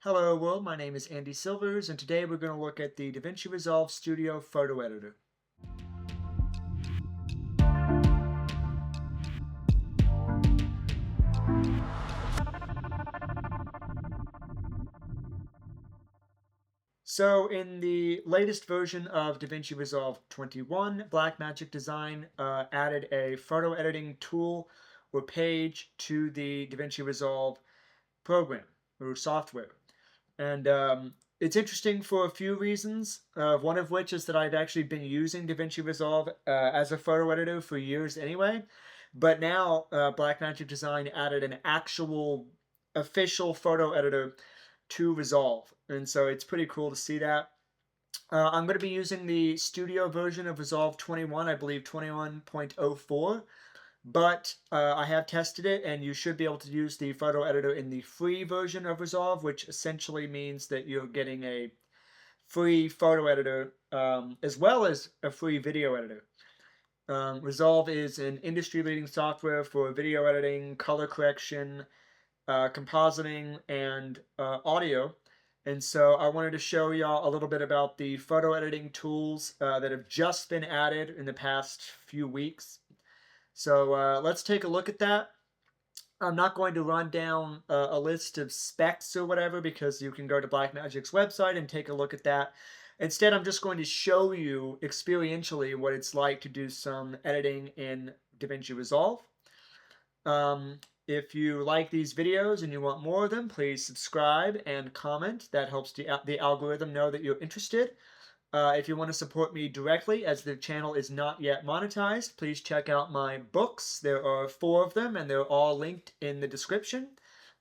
Hello world, my name is Andy Silvers, and today we're going to look at the Davinci Resolve Studio Photo Editor. So in the latest version of DaVinci Resolve 21, Blackmagic Design added a photo editing tool or page to the DaVinci Resolve program or software. And it's interesting for a few reasons, one of which is that I've actually been using DaVinci Resolve as a photo editor for years anyway. But now Blackmagic Design added an actual official photo editor to Resolve. And so it's pretty cool to see that. I'm going to be using the studio version of Resolve 21, I believe 21.04. But I have tested it, and you should be able to use the photo editor in the free version of Resolve, which essentially means that you're getting a free photo editor as well as a free video editor. Resolve is an industry-leading software for video editing, color correction, compositing, and audio. And so I wanted to show y'all a little bit about the photo editing tools that have just been added in the past few weeks. So let's take a look at that. I'm not going to run down a list of specs or whatever because you can go to Blackmagic's website and take a look at that. Instead, I'm just going to show you experientially what it's like to do some editing in DaVinci Resolve. If you like these videos and you want more of them, please subscribe and comment. That helps the algorithm know that you're interested. If you want to support me directly, as the channel is not yet monetized, please check out my books. There are 4 of them, and they're all linked in the description.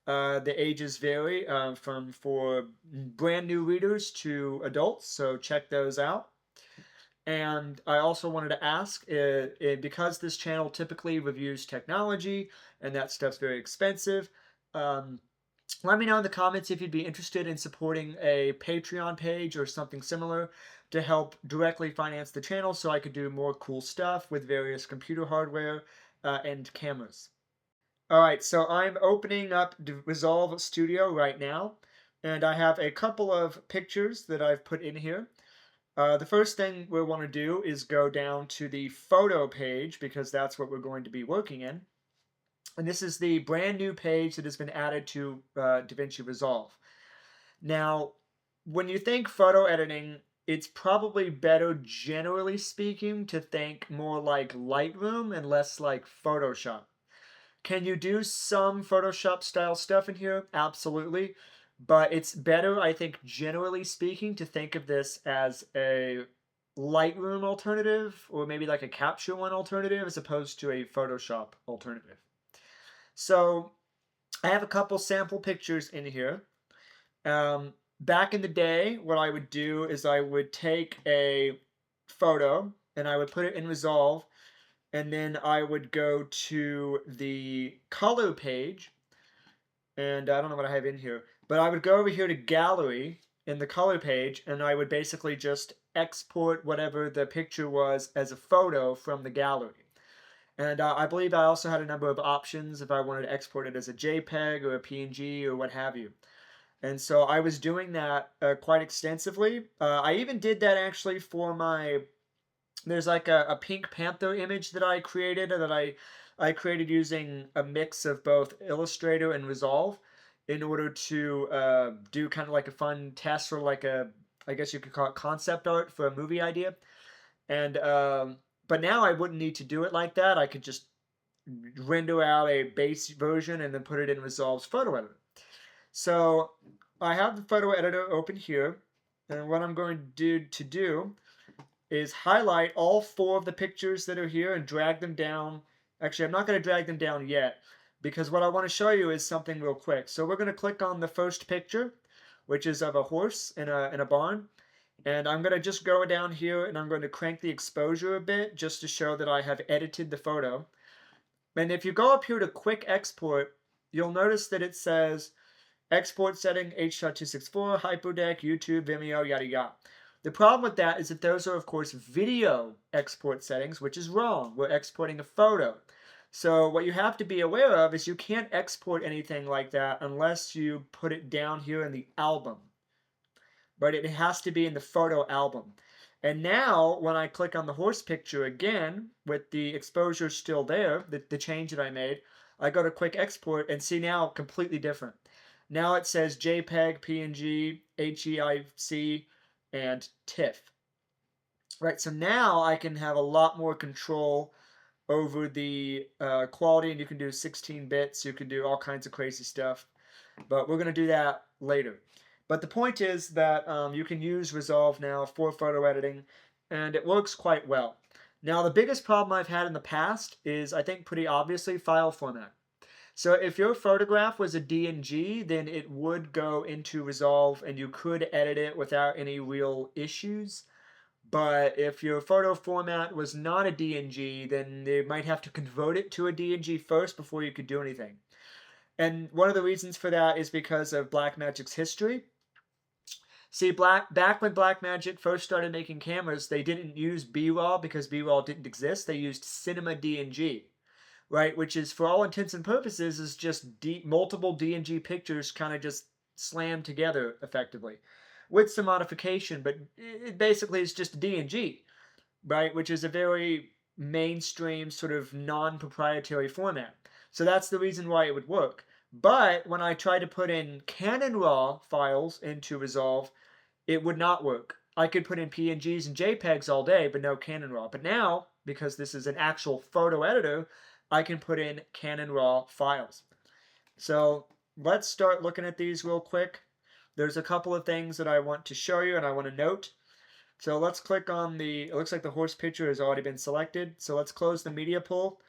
The ages vary from for brand new readers to adults, so check those out. And I also wanted to ask, because this channel typically reviews technology, and that stuff's very expensive, let me know in the comments if you'd be interested in supporting a Patreon page or something similar to help directly finance the channel so I could do more cool stuff with various computer hardware and cameras. Alright, so I'm opening up Resolve Studio right now, and I have a couple of pictures that I've put in here. The first thing we want to do is go down to the photo page because that's what we're going to be working in. And this is the brand new page that has been added to DaVinci Resolve. Now, when you think photo editing, it's probably better, generally speaking, to think more like Lightroom and less like Photoshop. Can you do some Photoshop style stuff in here? Absolutely. But it's better, I think, generally speaking, to think of this as a Lightroom alternative or maybe like a Capture One alternative as opposed to a Photoshop alternative. So I have a couple sample pictures in here. Back in the day, what I would do is I would take a photo and I would put it in Resolve, and then I would go to the color page, and I don't know what I have in here, but I would go over here to gallery in the color page, and I would basically just export whatever the picture was as a photo from the gallery. And I believe I also had a number of options if I wanted to export it as a JPEG or a PNG or what have you. And so I was doing that quite extensively. I even did that actually for there's like a Pink Panther image that I created I created using a mix of both Illustrator and Resolve in order to do kind of like a fun test or like I guess you could call it concept art for a movie idea. And but now I wouldn't need to do it like that. I could just render out a base version and then put it in Resolve's photo editor. So I have the photo editor open here, and what I'm going to do is highlight all 4 of the pictures that are here and drag them down. Actually, I'm not going to drag them down yet because what I want to show you is something real quick. So we're going to click on the first picture, which is of a horse in a barn. And I'm going to just go down here and I'm going to crank the exposure a bit just to show that I have edited the photo. And if you go up here to quick export, you'll notice that it says export setting H.264, Hyperdeck, YouTube, Vimeo, yada yada. The problem with that is that those are, of course, video export settings, which is wrong. We're exporting a photo. So what you have to be aware of is you can't export anything like that unless you put it down here in the album. But it has to be in the photo album. And now when I click on the horse picture again, with the exposure still there, the change that I made, I go to quick export and see now completely different. Now it says JPEG, PNG, HEIC, and TIFF. Right, so now I can have a lot more control over the quality, and you can do 16 bits, you can do all kinds of crazy stuff, but we're going to do that later. But the point is that you can use Resolve now for photo editing, and it works quite well. Now, the biggest problem I've had in the past is, I think pretty obviously, file format. So if your photograph was a DNG, then it would go into Resolve and you could edit it without any real issues. But if your photo format was not a DNG, then they might have to convert it to a DNG first before you could do anything. And one of the reasons for that is because of Blackmagic's history. See, back when Blackmagic first started making cameras, they didn't use B-RAW because B-RAW didn't exist. They used Cinema DNG, right? Which is, for all intents and purposes, is just multiple DNG pictures kind of just slammed together effectively, with some modification, but it basically is just DNG, right? Which is a very mainstream sort of non-proprietary format. So that's the reason why it would work. But when I tried to put in Canon RAW files into Resolve, it would not work. I could put in PNGs and JPEGs all day, but no Canon RAW. But now, because this is an actual photo editor, I can put in Canon RAW files. So let's start looking at these real quick. There's a couple of things that I want to show you and I want to note. So let's click on it looks like the horse picture has already been selected. So let's close the media pool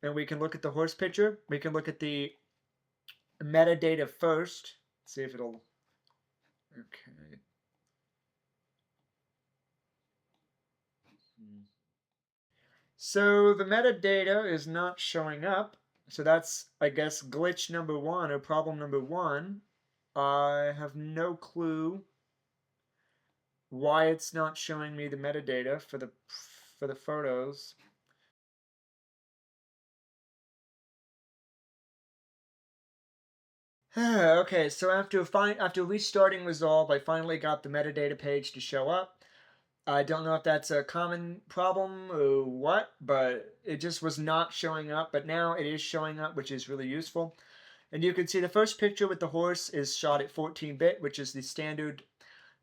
and we can look at the horse picture. We can look at the metadata first. Let's see if it'll, okay. So the metadata is not showing up. So that's, I guess, glitch number one or problem number one. I have no clue why it's not showing me the metadata for the photos. Okay, so after restarting Resolve, I finally got the metadata page to show up. I don't know if that's a common problem or what, but it just was not showing up. But now it is showing up, which is really useful. And you can see the first picture with the horse is shot at 14-bit, which is the standard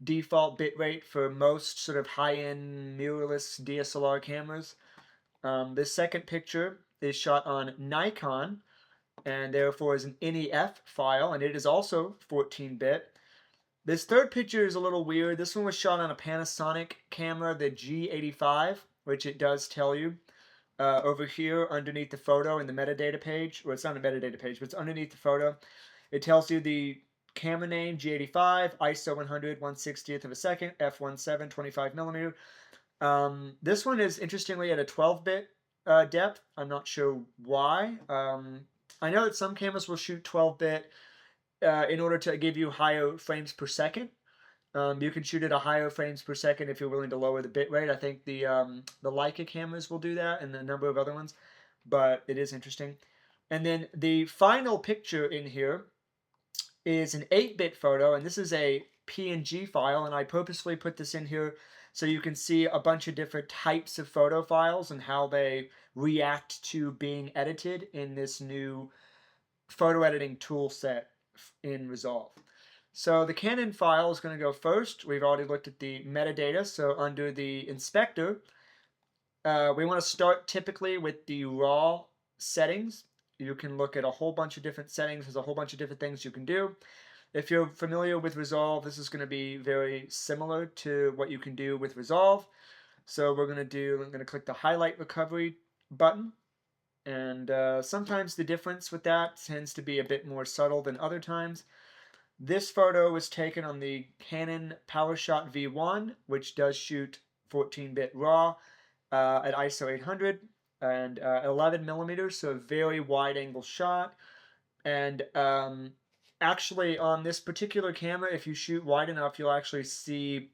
default bitrate for most sort of high-end mirrorless DSLR cameras. The second picture is shot on Nikon, and therefore is an NEF file, and it is also 14-bit. This third picture is a little weird. This one was shot on a Panasonic camera, the G85, which it does tell you over here underneath the photo in the metadata page. Well, it's not a metadata page, but it's underneath the photo. It tells you the camera name, G85, ISO 100, 1/60th of a second, f1.7, 25 millimeter. This one is interestingly at a 12-bit depth. I'm not sure why. I know that some cameras will shoot 12-bit in order to give you higher frames per second. You can shoot at a higher frames per second if you're willing to lower the bit rate. I think the Leica cameras will do that, and a number of other ones, but it is interesting. And then the final picture in here is an 8-bit photo, and this is a PNG file, and I purposefully put this in here so you can see a bunch of different types of photo files and how they react to being edited in this new photo editing tool set in Resolve. So the Canon file is going to go first. We've already looked at the metadata. So under the inspector, we want to start typically with the raw settings. You can look at a whole bunch of different settings. There's a whole bunch of different things you can do. If you're familiar with Resolve, this is going to be very similar to what you can do with Resolve. So I'm going to click the highlight recovery button. And sometimes the difference with that tends to be a bit more subtle than other times. This photo was taken on the Canon PowerShot V1, which does shoot 14-bit RAW at ISO 800 and 11 millimeters, so a very wide-angle shot. And actually, on this particular camera, if you shoot wide enough, you'll actually see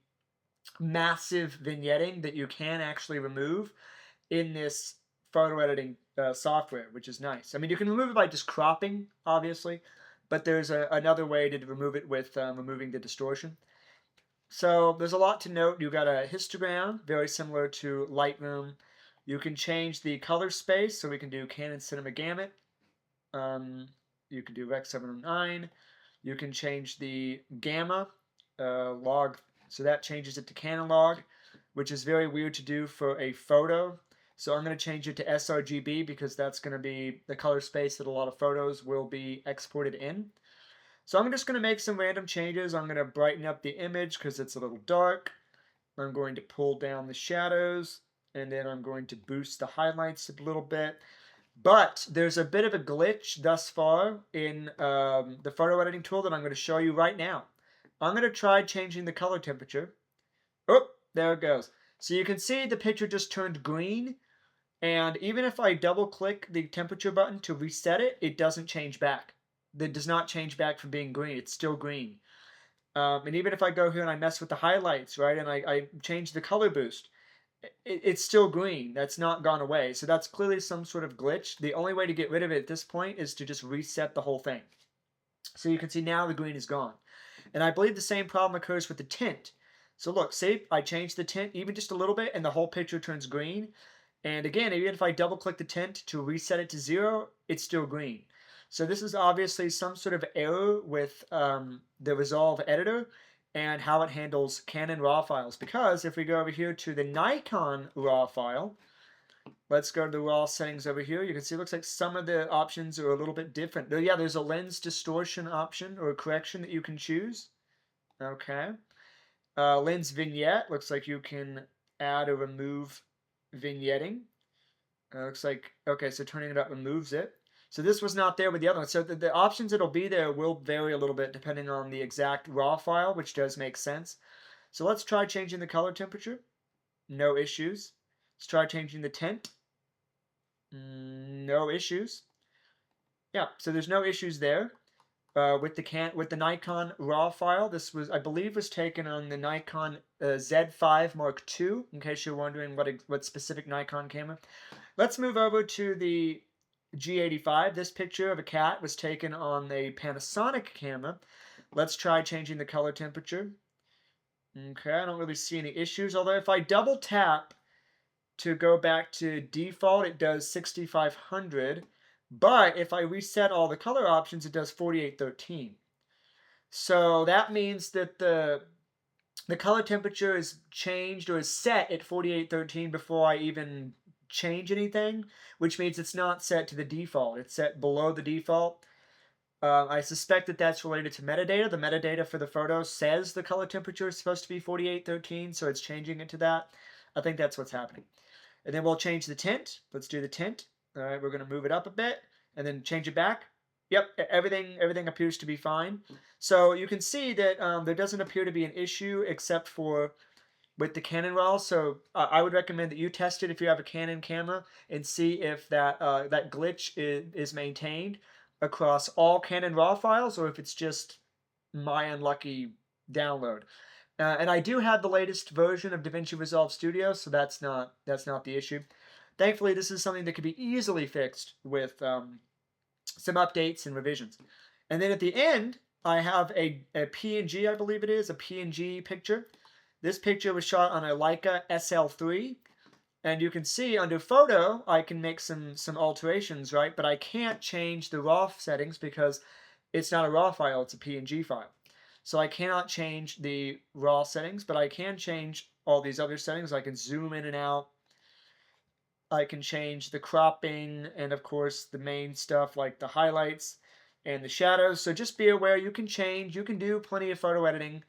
massive vignetting that you can actually remove in this photo editing software, which is nice. I mean, you can remove it by just cropping, obviously, but there's another way to remove it with removing the distortion. So there's a lot to note. You've got a histogram, very similar to Lightroom. You can change the color space, so we can do Canon Cinema Gamut. You can do Rec 709. You can change the gamma log, so that changes it to Canon log, which is very weird to do for a photo. So I'm going to change it to sRGB because that's going to be the color space that a lot of photos will be exported in. So I'm just going to make some random changes. I'm going to brighten up the image because it's a little dark. I'm going to pull down the shadows, and then I'm going to boost the highlights a little bit. But there's a bit of a glitch thus far in the photo editing tool that I'm going to show you right now. I'm going to try changing the color temperature. Oh, there it goes. So you can see the picture just turned green. And even if I double click the temperature button to reset it, it doesn't change back. It does not change back from being green. It's still green. And even if I go here and I mess with the highlights, right, and I change the color boost, it's still green. That's not gone away. So that's clearly some sort of glitch. The only way to get rid of it at this point is to just reset the whole thing. So you can see now the green is gone. And I believe the same problem occurs with the tint. So look, see, I changed the tint even just a little bit and the whole picture turns green. And again, even if I double click the tint to reset it to 0, it's still green. So this is obviously some sort of error with the Resolve editor and how it handles Canon RAW files. Because if we go over here to the Nikon RAW file, let's go to the RAW settings over here. You can see it looks like some of the options are a little bit different. Yeah, there's a lens distortion option or correction that you can choose. Okay. Lens vignette, looks like you can add or remove vignetting. Looks like, okay, so turning it up removes it. So this was not there with the other one. So the options that'll be there will vary a little bit depending on the exact RAW file, which does make sense. So let's try changing the color temperature. No issues. Let's try changing the tint. No issues. Yeah, so there's no issues there. With the Nikon RAW file, this was, I believe, was taken on the Nikon Z5 Mark II, in case you're wondering what specific Nikon camera. Let's move over to the G85. This picture of a cat was taken on a Panasonic camera. Let's try changing the color temperature. Okay, I don't really see any issues, although if I double tap to go back to default, it does 6500. But if I reset all the color options, it does 4813. So that means that the color temperature is changed or is set at 4813 before I even change anything, which means it's not set to the default. It's set below the default. I suspect that that's related to metadata. The metadata for the photo says the color temperature is supposed to be 4813, so it's changing it to that. I think that's what's happening. And then we'll change the tint. Let's do the tint. All right, we're going to move it up a bit and then change it back. Yep, everything appears to be fine. So you can see that there doesn't appear to be an issue except for with the Canon RAW. So I would recommend that you test it if you have a Canon camera and see if that that glitch is maintained across all Canon RAW files or if it's just my unlucky download. And I do have the latest version of Davinci Resolve Studio, so that's not the issue. Thankfully, this is something that could be easily fixed with some updates and revisions. And then at the end, I have a PNG, I believe it is, a PNG picture. This picture was shot on a Leica SL3. And you can see under photo, I can make some alterations, right? But I can't change the RAW settings because it's not a RAW file, it's a PNG file. So I cannot change the RAW settings, but I can change all these other settings. I can zoom in and out. I can change the cropping and, of course, the main stuff like the highlights and the shadows. So just be aware you can change. You can do plenty of photo editing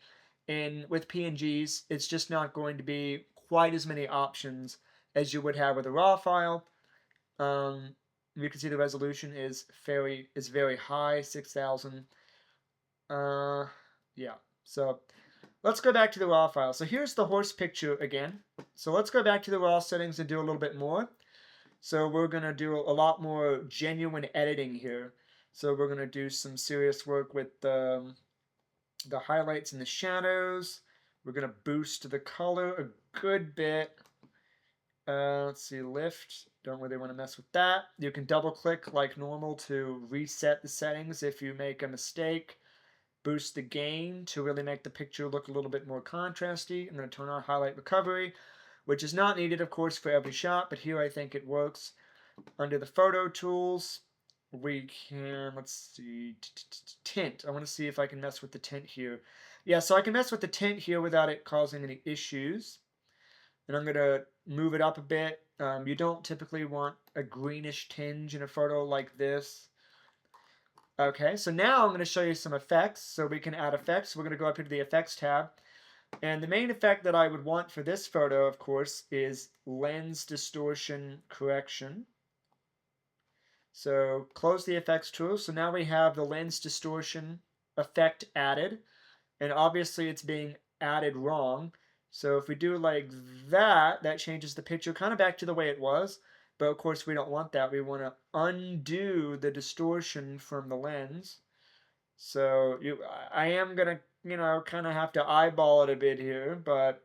with PNGs. It's just not going to be quite as many options as you would have with a RAW file. You can see the resolution is very high, 6,000. Yeah, so let's go back to the RAW file. So here's the horse picture again. So let's go back to the RAW settings and do a little bit more. So we're going to do a lot more genuine editing here. So we're going to do some serious work with the highlights and the shadows. We're going to boost the color a good bit. Let's see, lift. Don't really want to mess with that. You can double click like normal to reset the settings if you make a mistake. Boost the gain to really make the picture look a little bit more contrasty. I'm going to turn on highlight recovery, which is not needed, of course, for every shot, but here I think it works. Under the photo tools, we can, let's see, tint. I want to see if I can mess with the tint here. Yeah, so I can mess with the tint here without it causing any issues. And I'm going to move it up a bit. You don't typically want a greenish tinge in a photo like this. Okay, so now I'm going to show you some effects. So we can add effects. We're going to go up here to the Effects tab. And the main effect that I would want for this photo, of course, is lens distortion correction. So close the effects tool. So now we have the lens distortion effect added. And obviously it's being added wrong. So if we do like that, that changes the picture kind of back to the way it was. But of course we don't want that. We want to undo the distortion from the lens. So I am going to, kind of have to eyeball it a bit here, but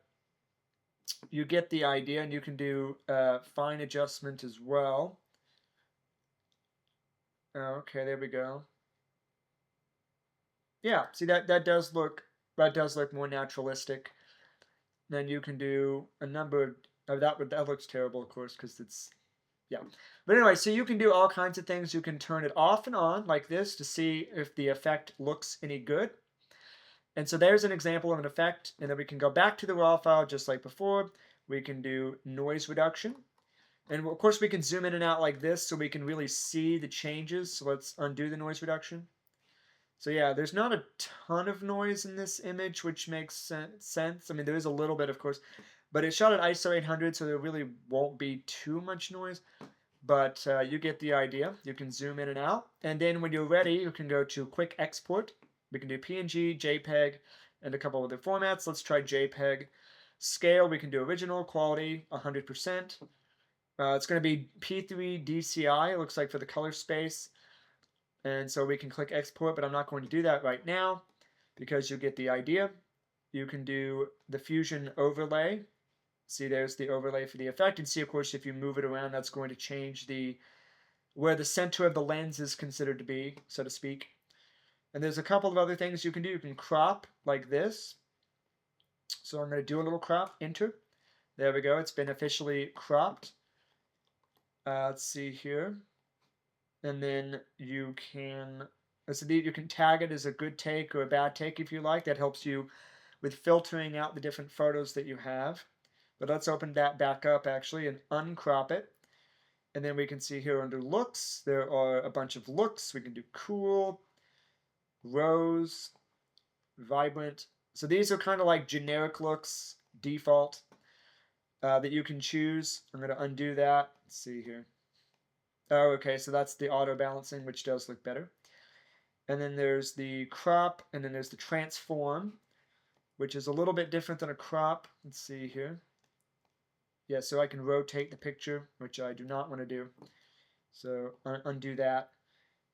you get the idea, and you can do fine adjustment as well. Okay, there we go. Yeah, see that does look more naturalistic. Then you can do a number of that looks terrible, of course, because it's yeah. But anyway, so you can do all kinds of things. You can turn it off and on like this to see if the effect looks any good. And so there's an example of an effect, and then we can go back to the raw file just like before. We can do noise reduction. And of course we can zoom in and out like this so we can really see the changes. So let's undo the noise reduction. So yeah, there's not a ton of noise in this image, which makes sense. I mean, there is a little bit, of course, but it's shot at ISO 800, so there really won't be too much noise. But you get the idea. You can zoom in and out. And then when you're ready, you can go to Quick Export. We can do PNG, JPEG, and a couple other formats. Let's try JPEG. Scale, we can do original, quality, 100%. It's going to be P3 DCI, it looks like, for the color space. And so we can click export, but I'm not going to do that right now because you get the idea. You can do the fusion overlay. See, there's the overlay for the effect. And see, of course, if you move it around, that's going to change where the center of the lens is considered to be, so to speak. And there's a couple of other things you can do. You can crop like this. So I'm going to do a little crop, enter. There we go, it's been officially cropped. Let's see here. And then you can tag it as a good take or a bad take if you like. That helps you with filtering out the different photos that you have. But let's open that back up actually and uncrop it. And then we can see here under looks, there are a bunch of looks. We can do cool, rose, vibrant. So these are kind of like generic looks, default, that you can choose. I'm going to undo that. Let's see here. Oh, okay, so that's the auto balancing, which does look better. And then there's the crop, and then there's the transform, which is a little bit different than a crop. Let's see here. Yeah, so I can rotate the picture, which I do not want to do. So undo that.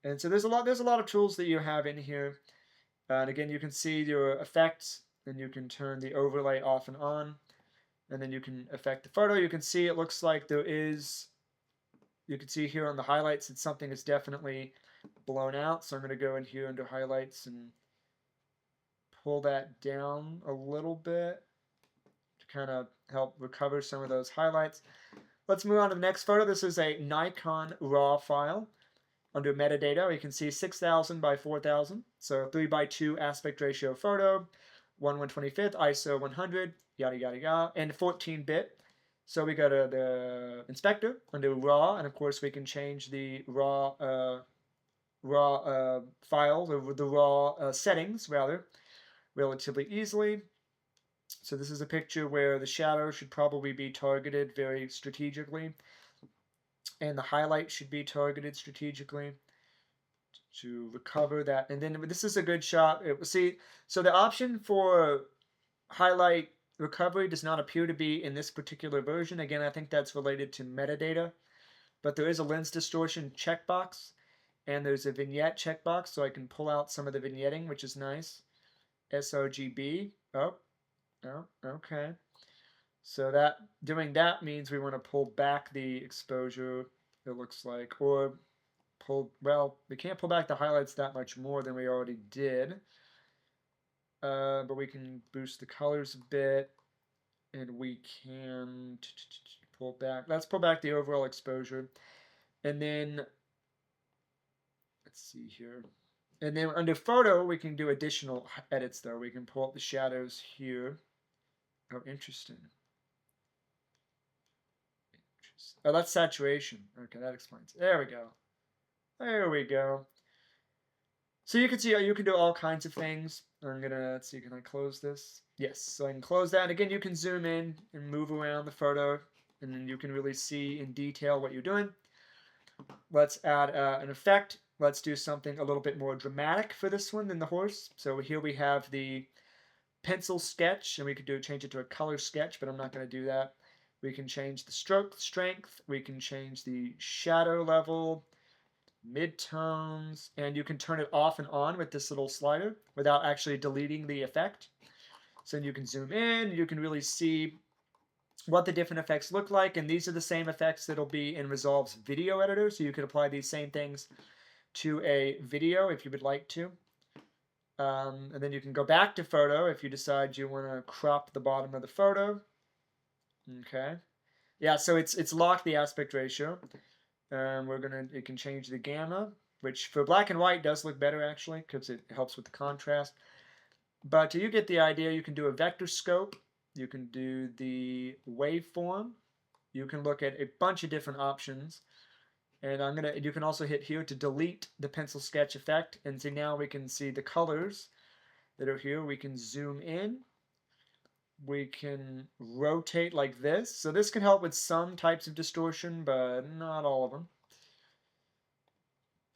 And so there's a lot of tools that you have in here. And again, you can see your effects, and you can turn the overlay off and on. And then you can affect the photo. You can see it looks like there is, you can see here on the highlights that something is definitely blown out. So I'm going to go in here under highlights and pull that down a little bit to kind of help recover some of those highlights. Let's move on to the next photo. This is a Nikon RAW file. Under metadata, you can see 6,000 by 4,000. So 3:2 aspect ratio photo, 1/125th, ISO 100, yada, yada, yada, and 14-bit. So we go to the inspector under RAW, and of course we can change the RAW file, or the RAW settings, rather, relatively easily. So this is a picture where the shadow should probably be targeted very strategically, and the highlight should be targeted strategically to recover that. And then this is a good shot. See, so the option for highlight recovery does not appear to be in this particular version. Again, I think that's related to metadata, but there is a lens distortion checkbox, and there's a vignette checkbox, so I can pull out some of the vignetting, which is nice. sRGB. Oh, okay. So doing that means we want to pull back the exposure, it looks like, or well, we can't pull back the highlights that much more than we already did. But we can boost the colors a bit, and we can pull back. Let's pull back the overall exposure, and then let's see here. And then under photo, we can do additional edits though. We can pull up the shadows here. Oh, interesting. Oh, that's saturation. Okay, that explains. There we go. There we go. So you can see you can do all kinds of things. I'm gonna, let's see, can I close this? Yes, so I can close that. Again, you can zoom in and move around the photo, and then you can really see in detail what you're doing. Let's add an effect. Let's do something a little bit more dramatic for this one than the horse. So here we have the pencil sketch, and we could change it to a color sketch, but I'm not going to do that. We can change the stroke strength. We can change the shadow level, midtones, and you can turn it off and on with this little slider without actually deleting the effect. So you can zoom in, you can really see what the different effects look like, and these are the same effects that'll be in Resolve's video editor, so you could apply these same things to a video if you would like to. And then you can go back to photo if you decide you want to crop the bottom of the photo. Okay. Yeah, so it's locked the aspect ratio. It can change the gamma, which for black and white does look better actually, because it helps with the contrast. But you get the idea. You can do a vector scope. You can do the waveform. You can look at a bunch of different options. And you can also hit here to delete the pencil sketch effect. And see, now we can see the colors that are here. We can zoom in. We can rotate like this. So this can help with some types of distortion, but not all of them.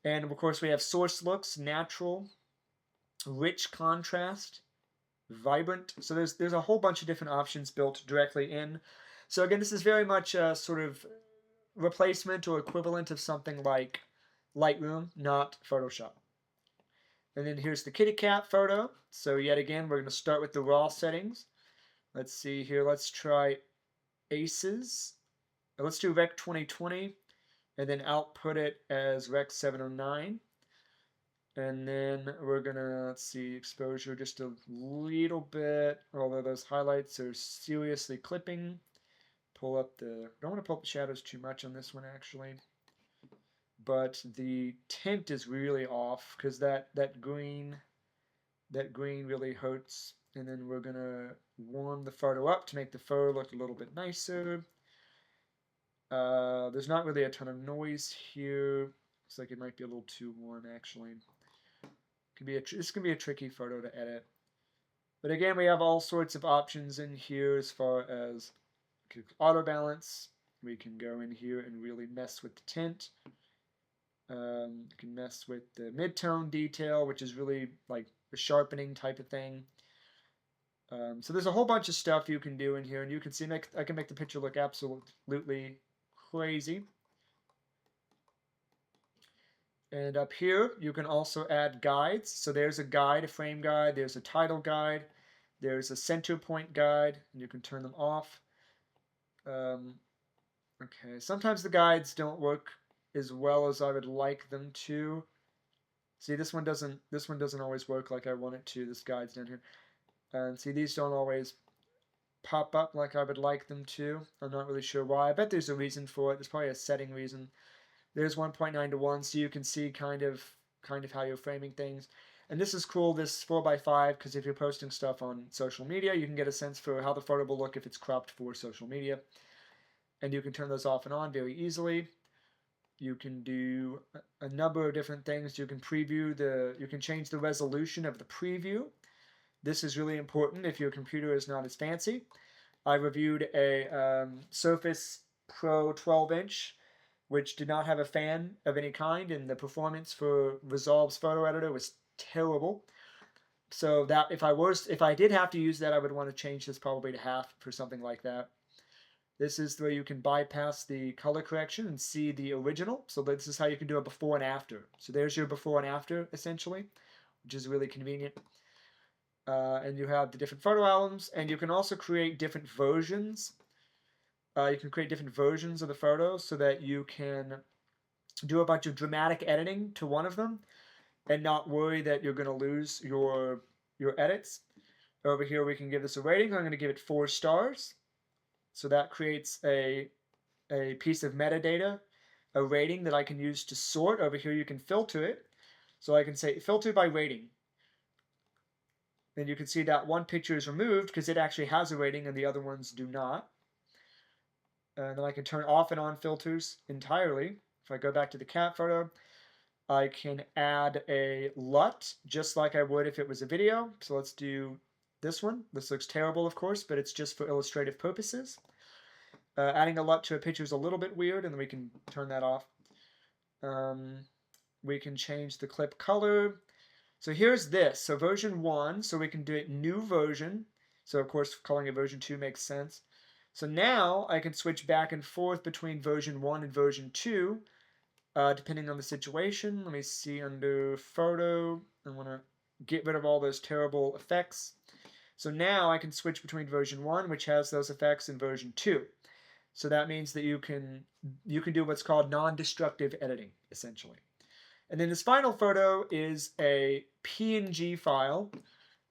And of course we have source looks, natural, rich contrast, vibrant. So there's a whole bunch of different options built directly in. So again, this is very much a sort of replacement or equivalent of something like Lightroom, not Photoshop. And then here's the kitty cat photo. So yet again, we're going to start with the raw settings. Let's see here. Let's try ACES. Let's do Rec 2020 and then output it as Rec 709. And then we're going to, let's see, exposure just a little bit, although those highlights are seriously clipping. Pull up I don't want to pull up the shadows too much on this one actually. But the tint is really off because that green really hurts. And then we're going to warm the photo up to make the photo look a little bit nicer. There's not really a ton of noise here. Looks like it might be a little too warm actually. This can be a tricky photo to edit. But again, we have all sorts of options in here as far as auto balance. We can go in here and really mess with the tint. You can mess with the mid-tone detail, which is really like a sharpening type of thing. So there's a whole bunch of stuff you can do in here, and you can see I can make the picture look absolutely crazy. And up here, you can also add guides. So there's a guide, a frame guide. There's a title guide. There's a center point guide, and you can turn them off. Okay, sometimes the guides don't work as well as I would like them to. See, this one doesn't always work like I want it to. This guide's down here. And see, these don't always pop up like I would like them to. I'm not really sure why. I bet there's a reason for it. There's probably a setting reason. There's 1.9 to 1, so you can see kind of how you're framing things. And this is cool, this 4x5, because if you're posting stuff on social media, you can get a sense for how the photo will look if it's cropped for social media. And you can turn those off and on very easily. You can do a number of different things. You can you can change the resolution of the preview. This is really important if your computer is not as fancy. I reviewed a Surface Pro 12-inch, which did not have a fan of any kind, and the performance for Resolve's photo editor was terrible. So that if I did have to use that, I would want to change this probably to half for something like that. This is where you can bypass the color correction and see the original. So this is how you can do a before and after. So there's your before and after, essentially, which is really convenient. And you have the different photo albums, and you can also create different versions You can create different versions of the photo so that you can do a bunch of dramatic editing to one of them and not worry that you're going to lose your edits. Over here, we can give this a rating. I'm going to give it 4 stars. So that creates a piece of metadata, a rating that I can use to sort. Over here, you can filter it. So I can say filter by rating. And you can see that one picture is removed because it actually has a rating and the other ones do not. And then I can turn off and on filters entirely. If I go back to the cat photo, I can add a LUT just like I would if it was a video. So let's do this one. This looks terrible, of course, but it's just for illustrative purposes. Adding a LUT to a picture is a little bit weird, and then we can turn that off. We can change the clip color. So here's this. So version 1, so we can do it new version. So of course calling it version 2 makes sense. So now I can switch back and forth between version 1 and version 2, depending on the situation. Let me see under photo. I want to get rid of all those terrible effects. So now I can switch between version 1, which has those effects, and version 2. So that means that you can do what's called non-destructive editing, essentially. And then this final photo is a PNG file.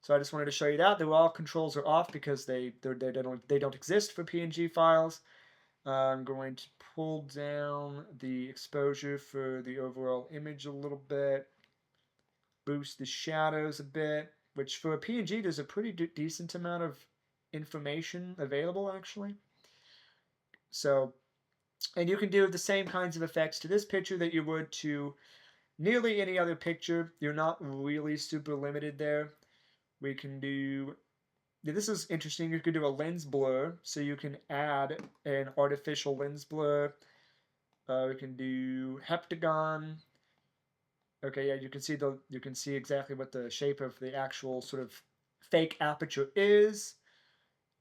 So I just wanted to show you that. The raw controls are off because they don't exist for PNG files. I'm going to pull down the exposure for the overall image a little bit, boost the shadows a bit, which for a PNG there's a pretty decent amount of information available actually. So, and you can do the same kinds of effects to this picture that you would to nearly any other picture. You're not really super limited there. We can do, this is interesting, you could do a lens blur, so you can add an artificial lens blur. We can do heptagon. Okay, yeah, you can see exactly what the shape of the actual sort of fake aperture is.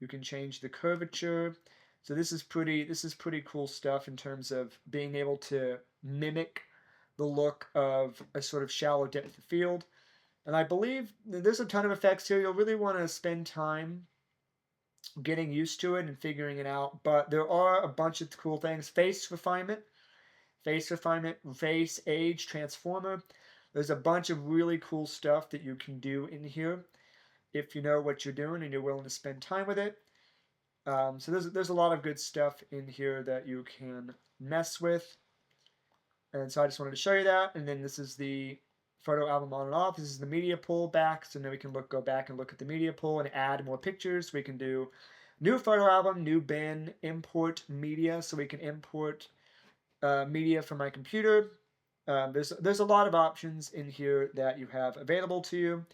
You can change the curvature. So this is pretty cool stuff in terms of being able to mimic the look of a sort of shallow depth of field. And I believe there's a ton of effects here. You'll really want to spend time getting used to it and figuring it out. But there are a bunch of cool things. Face refinement, face age transformer. There's a bunch of really cool stuff that you can do in here if you know what you're doing and you're willing to spend time with it. So there's a lot of good stuff in here that you can mess with. And so I just wanted to show you that. And then this is the photo album on and off. This is the media pool back. So now we can go back and look at the media pool and add more pictures. We can do new photo album, new bin, import media. So we can import media from my computer. There's a lot of options in here that you have available to you.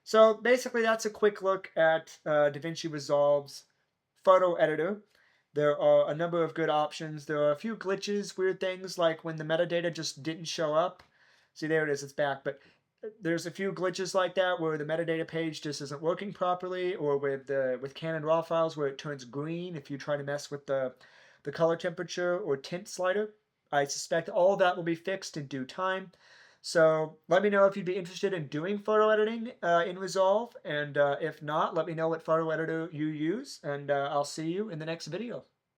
So basically that's a quick look at Davinci Resolve's photo editor. There are a number of good options. There are a few glitches, weird things, like when the metadata just didn't show up. See, there it is, it's back. But there's a few glitches like that where the metadata page just isn't working properly, or with Canon RAW files where it turns green if you try to mess with the color temperature or tint slider. I suspect all that will be fixed in due time. So let me know if you'd be interested in doing photo editing in Resolve, and if not, let me know what photo editor you use, and I'll see you in the next video.